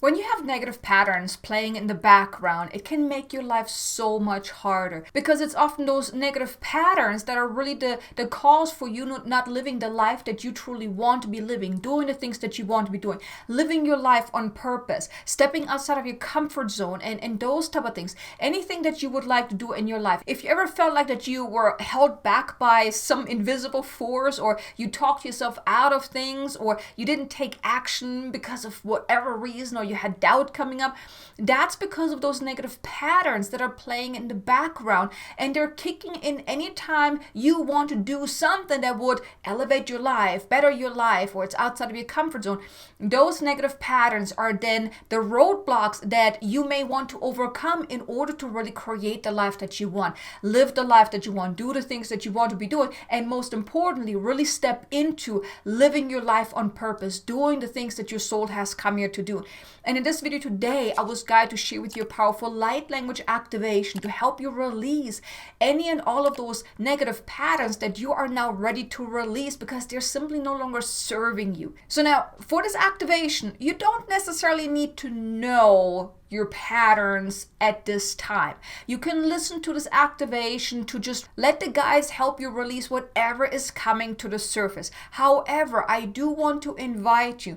When you have negative patterns playing in the background, it can make your life so much harder because it's often those negative patterns that are really the cause for you not living the life that you truly want to be living, doing the things that you want to be doing, living your life on purpose, stepping outside of your comfort zone and those type of things. Anything that you would like to do in your life. If you ever felt like that you were held back by some invisible force, or you talked yourself out of things, or you didn't take action because of whatever reason, or you had doubt coming up, that's because of those negative patterns that are playing in the background, and they're kicking in anytime you want to do something that would elevate your life, better your life, or it's outside of your comfort zone. Those negative patterns are then the roadblocks that you may want to overcome in order to really create the life that you want, live the life that you want, do the things that you want to be doing, and most importantly, really step into living your life on purpose, doing the things that your soul has come here to do. And in this video today, I was guided to share with you a powerful light language activation to help you release any and all of those negative patterns that you are now ready to release because they're simply no longer serving you. So now, for this activation, you don't necessarily need to know your patterns at this time. You can listen to this activation to just let the guides help you release whatever is coming to the surface. However, I do want to invite you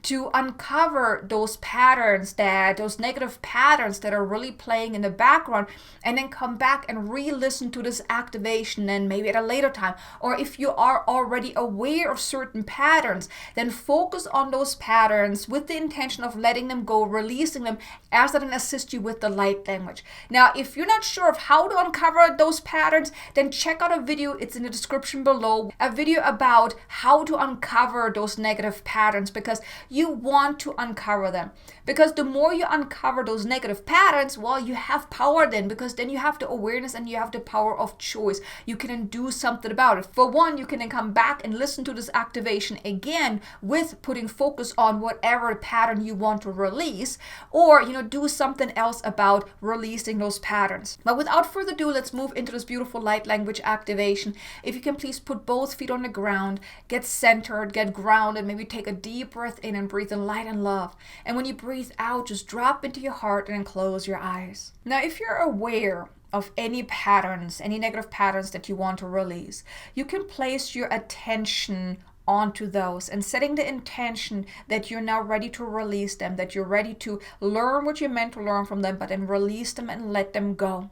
to uncover those patterns, those negative patterns that are really playing in the background, and then come back and re-listen to this activation and maybe at a later time. Or if you are already aware of certain patterns, then focus on those patterns with the intention of letting them go, releasing them, as that can assist you with the light language. Now, if you're not sure of how to uncover those patterns, then check out a video, it's in the description below, a video about how to uncover those negative patterns, because you want to uncover them. Because the more you uncover those negative patterns, well, you have power then, because then you have the awareness and you have the power of choice. You can then do something about it. For one, you can then come back and listen to this activation again with putting focus on whatever pattern you want to release, or do something else about releasing those patterns. But without further ado, let's move into this beautiful light language activation. If you can please put both feet on the ground, get centered, get grounded, maybe take a deep breath in and breathe in light and love. And when you breathe out, just drop into your heart and close your eyes. Now, if you're aware of any patterns, any negative patterns that you want to release, you can place your attention onto those and setting the intention that you're now ready to release them, that you're ready to learn what you're meant to learn from them, but then release them and let them go.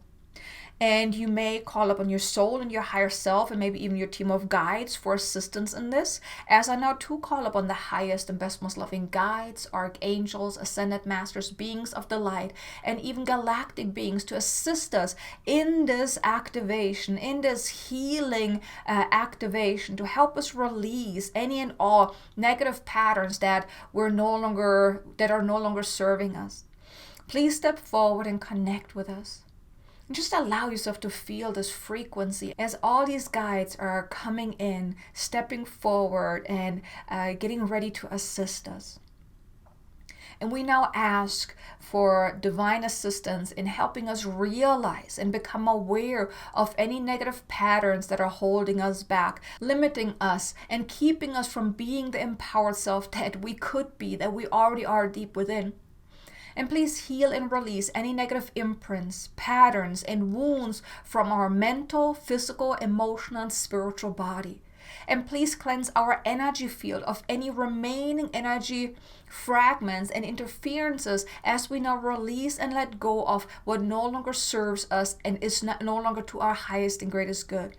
And you may call upon your soul and your higher self and maybe even your team of guides for assistance in this, as I now too call upon the highest and best, most loving guides, archangels, ascended masters, beings of the light, and even galactic beings to assist us in this activation, in this healing activation, to help us release any and all negative patterns that are no longer serving us. Please step forward and connect with us. Just allow yourself to feel this frequency as all these guides are coming in, stepping forward and getting ready to assist us. And we now ask for divine assistance in helping us realize and become aware of any negative patterns that are holding us back, limiting us, and keeping us from being the empowered self that we could be, that we already are deep within. And please heal and release any negative imprints, patterns, and wounds from our mental, physical, emotional, and spiritual body. And please cleanse our energy field of any remaining energy fragments and interferences as we now release and let go of what no longer serves us and is no longer to our highest and greatest good.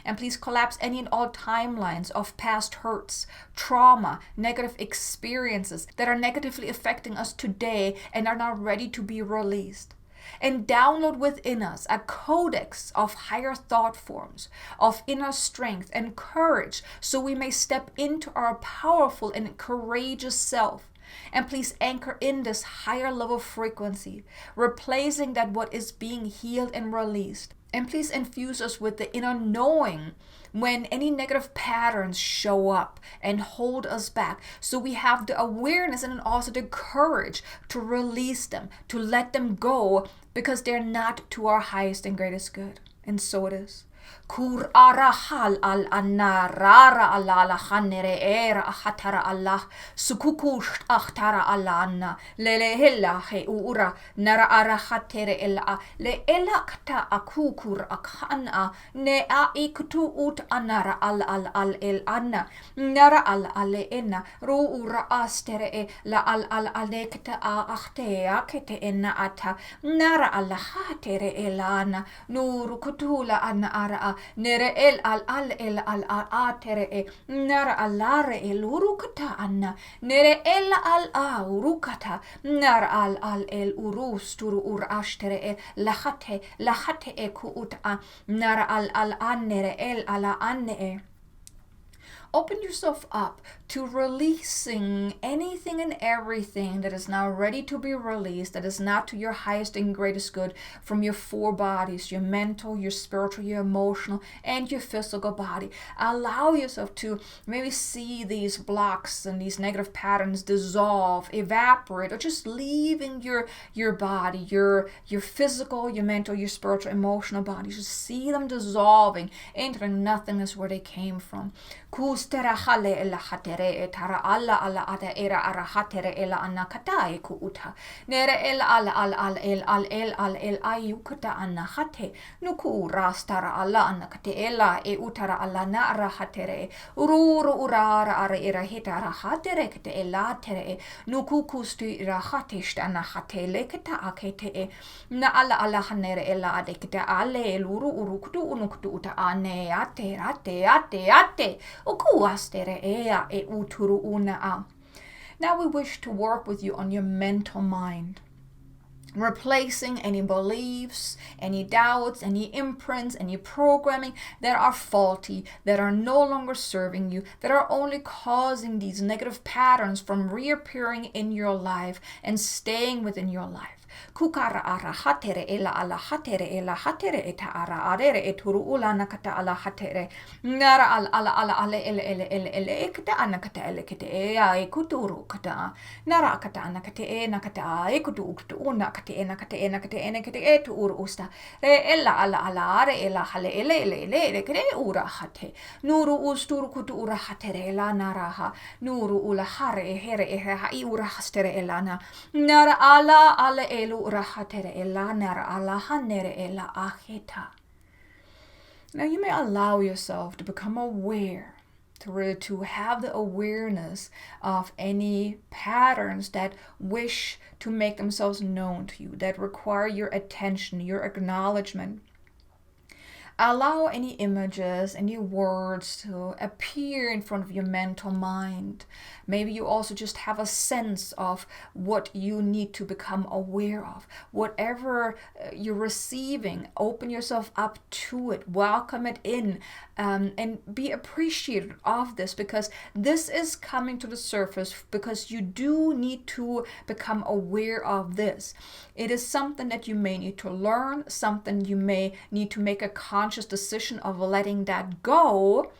And please collapse any and all timelines of past hurts, trauma, negative experiences that are negatively affecting us today and are now ready to be released. And download within us a codex of higher thought forms, of inner strength and courage, so we may step into our powerful and courageous self. And please anchor in this higher level frequency, replacing that what is being healed and released. And please infuse us with the inner knowing when any negative patterns show up and hold us back. So we have the awareness and also the courage to release them, to let them go, because they're not to our highest and greatest good. And so it is. Kur arahal al anarara ala hanere era ahatara Allah sukukush ahtara alana lele hella he ura nara arahatere ela le ela kata akukur akhana ne a ikutu ut anara al el anna nara al ena ru ura astere e la al alekta a ahtea kete enna ata nara al hatere elana nuru kutula anna ara nere el al atere e nara alare el urukata anna nere el al urukata nara al el urusturu ur ashtere e lahate e kuuta nara al annere el ala anne e. Open yourself up to releasing anything and everything that is now ready to be released, that is not to your highest and greatest good from your four bodies, your mental, your spiritual, your emotional, and your physical body. Allow yourself to maybe see these blocks and these negative patterns dissolve, evaporate, or just leaving your body, your physical, your mental, your spiritual, emotional body. Just see them dissolving into the nothingness where they came from. Kustera hale ela hatere tara alla ada era ara hatere ela anna katae ku uta nere el al el ayukata anna hate nuku rastara alla anna kate ela e utara alla na ara hatere ururu urara ara era hitara hatere kate ela tere nuku kustu ira hatist anna hate lekata akete e na alla hanere ela adekita ale luru urukutu unukutu uta ane ate ukuastere ea e uturu una a. Now we wish to work with you on your mental mind, replacing any beliefs, any doubts, any imprints, any programming that are faulty, that are no longer serving you, that are only causing these negative patterns from reappearing in your life and staying within your life. Kukara ara hatere ela ala hatere eta ara arere eturu ulana kata ala hatere nara ala ele kata anakata ele kete ea e kuturu kata nara kata anakate e nakata e kutu una kate e nakate e tu uru usta re ela ala are ela hale ele kete ura hate nuru usturu kutu ura hatere ela naraha nuru ula hare here ha I ura hastere elana nara ala elu rahatere ela nara ala hanere ela aheta. Now you may allow yourself to become aware, to have the awareness of any patterns that wish to make themselves known to you, that require your attention, your acknowledgement. Allow any images, any words to appear in front of your mental mind. Maybe you also just have a sense of what you need to become aware of. Whatever you're receiving, open yourself up to it, welcome it in, and be appreciative of this, because this is coming to the surface because you do need to become aware of this. It is something that you may need to learn, something you may need to make a conscious decision of letting that go,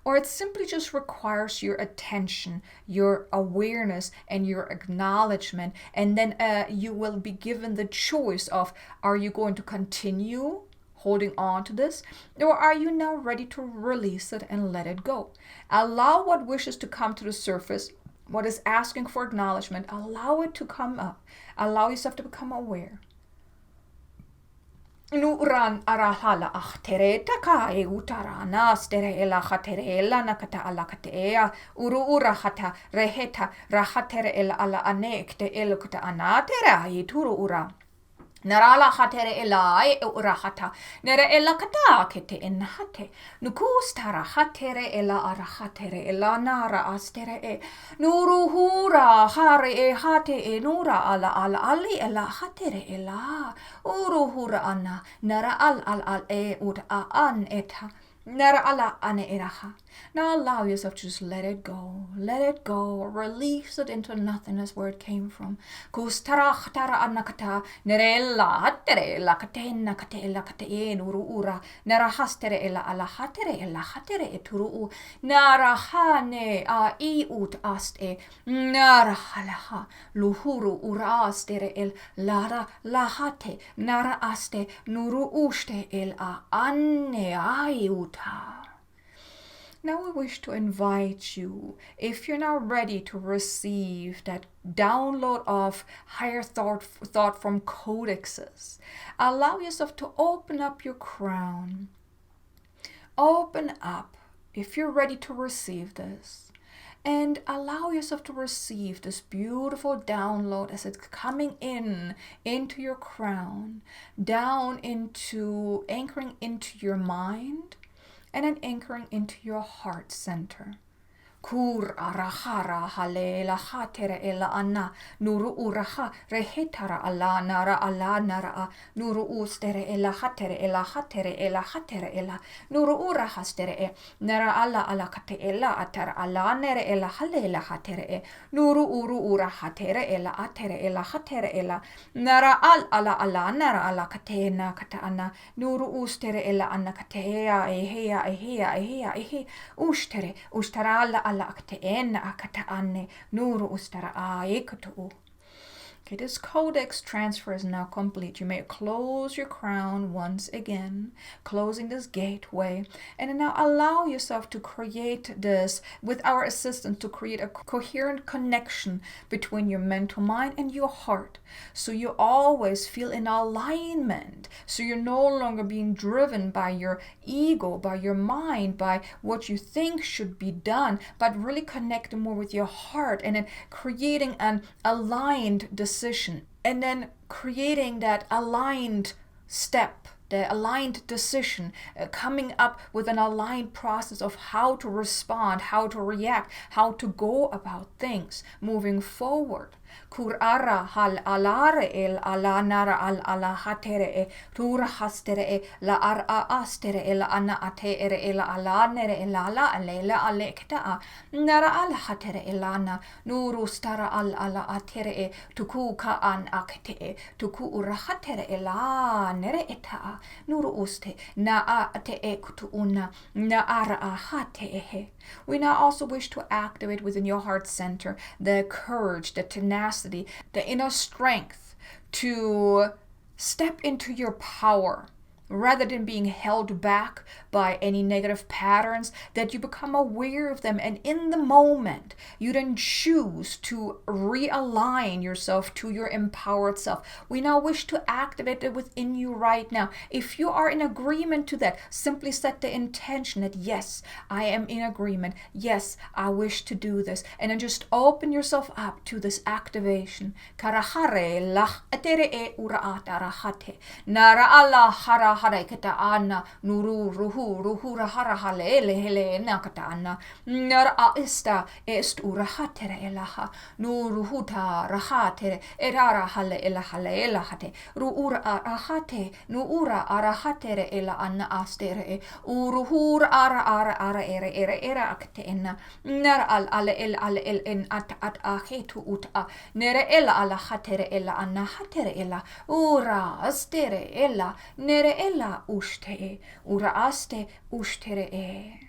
or it simply just requires your attention, your awareness, and your acknowledgement. And then you will be given the choice of, are you going to continue holding on to this, or are you now ready to release it and let it go? Allow what wishes to come to the surface, what is asking for acknowledgement, allow it to come up. Allow yourself to become aware. Nuran arahala ahtere takae utarana stere ela hatere ela nakata ala katea uru hata reheta rahatere ela ala anekte elukata anatera ituru ura. Narala hatere ela e urahata nere ela kata kete enhate nukustara hatere ela arahatere ela nara astere e nuru hura hare e hate e nura ala ali ela hatere ela uru hura ana nara al e ut a an eta nara ala ane eraha Now allow yourself to just let it go. Let it go. Release it into nothingness where it came from. Kustara khatara anakata nerella hatere katena katela kate nuru ura nara hastere ela ala hatere ela hatere eturu nara hane a iut aste nara halaha luhuru ura astere el lara lahate nara aste nuru uste el a anne aiuta. Now we wish to invite you, if you're now ready to receive that download of higher thought from codexes, allow yourself to open up your crown. Open up if you're ready to receive this. And allow yourself to receive this beautiful download as it's coming into your crown, down into anchoring into your mind, and then anchoring into your heart center. Kur arahara halela hatere ela anna nuru uraha rehetara ala nara nuru ustere ela hatere ela nuru uraha stere nara ala kate ela atara ala nere ela halela hatere nuru ura hatere ela hatere ela nara ala nara ala kate na kata anna nuru ustere ela anna katea ehe ustere ustara ala akte en akata anne nuru ustara aikutu. Okay, this codex transfer is now complete. You may close your crown once again, closing this gateway, and now allow yourself to create this with our assistance to create a coherent connection between your mental mind and your heart. So you always feel in alignment. So you're no longer being driven by your ego, by your mind, by what you think should be done, but really connecting more with your heart and then creating an aligned decision. And then creating that aligned step, the aligned decision, coming up with an aligned process of how to respond, how to react, how to go about things moving forward. Kurara hal alare el alanara al ala hatere tura hastere la ar astere el ana atere el alanere el ala alela alekta nara al hatere elana nuru stara al ala atere tuku ka an akte tuku ura hatere ela nere eta nuru uste na ate kutuuna na ara hate. We now also wish to activate within your heart center the courage, the tenacity, the inner strength to step into your power rather than being held back by any negative patterns, that you become aware of them, and in the moment you then choose to realign yourself to your empowered self. We now wish to activate it within you right now. If you are in agreement to that, simply set the intention that yes, I am in agreement, yes, I wish to do this, and then just open yourself up to this activation. Karahare lach etere e ura atarahate nara Allah hara harekata ana nuru ruhu rahara halele hele nakata ana nara aista est urahatere elaha nuru huta rahatere erara hale ela hate ruura arahate nuura arahatere ela anna astere uruhur ara era akteena nara ale el en at ahetu uta nere ela ala hatere ela anna hatere ela ura astere ela nere ela ushte ura aste ushtere.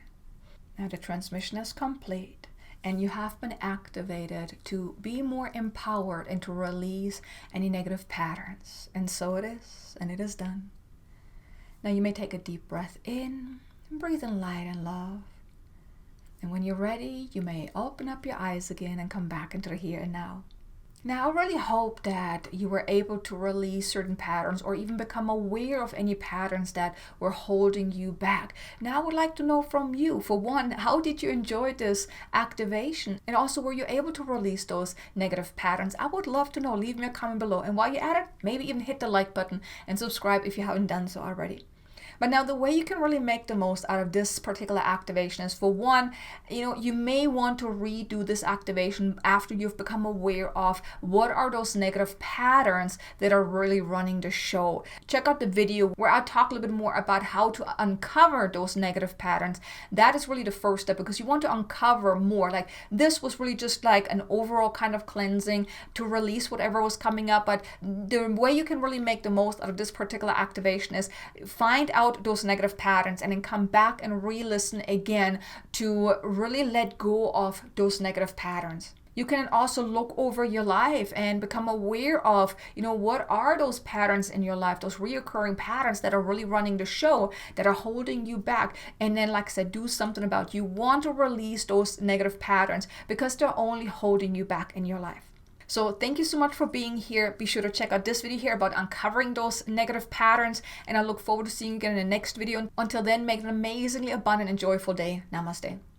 Now the transmission is complete and you have been activated to be more empowered and to release any negative patterns. And so it is, and it is done. Now you may take a deep breath in and breathe in light and love. And when you're ready, you may open up your eyes again and come back into the here and now. Now, I really hope that you were able to release certain patterns or even become aware of any patterns that were holding you back. Now, I would like to know from you, for one, how did you enjoy this activation? And also, were you able to release those negative patterns? I would love to know. Leave me a comment below. And while you're at it, maybe even hit the like button and subscribe if you haven't done so already. But now the way you can really make the most out of this particular activation is, for one, you may want to redo this activation after you've become aware of what are those negative patterns that are really running the show. Check out the video where I talk a little bit more about how to uncover those negative patterns. That is really the first step, because you want to uncover more. Like, this was really just like an overall kind of cleansing to release whatever was coming up. But the way you can really make the most out of this particular activation is find out those negative patterns and then come back and re-listen again to really let go of those negative patterns. You can also look over your life and become aware of, what are those patterns in your life, those reoccurring patterns that are really running the show, that are holding you back. And then, like I said, do something about it. You want to release those negative patterns because they're only holding you back in your life. So thank you so much for being here. Be sure to check out this video here about uncovering those negative patterns. And I look forward to seeing you again in the next video. Until then, make an amazingly abundant and joyful day. Namaste.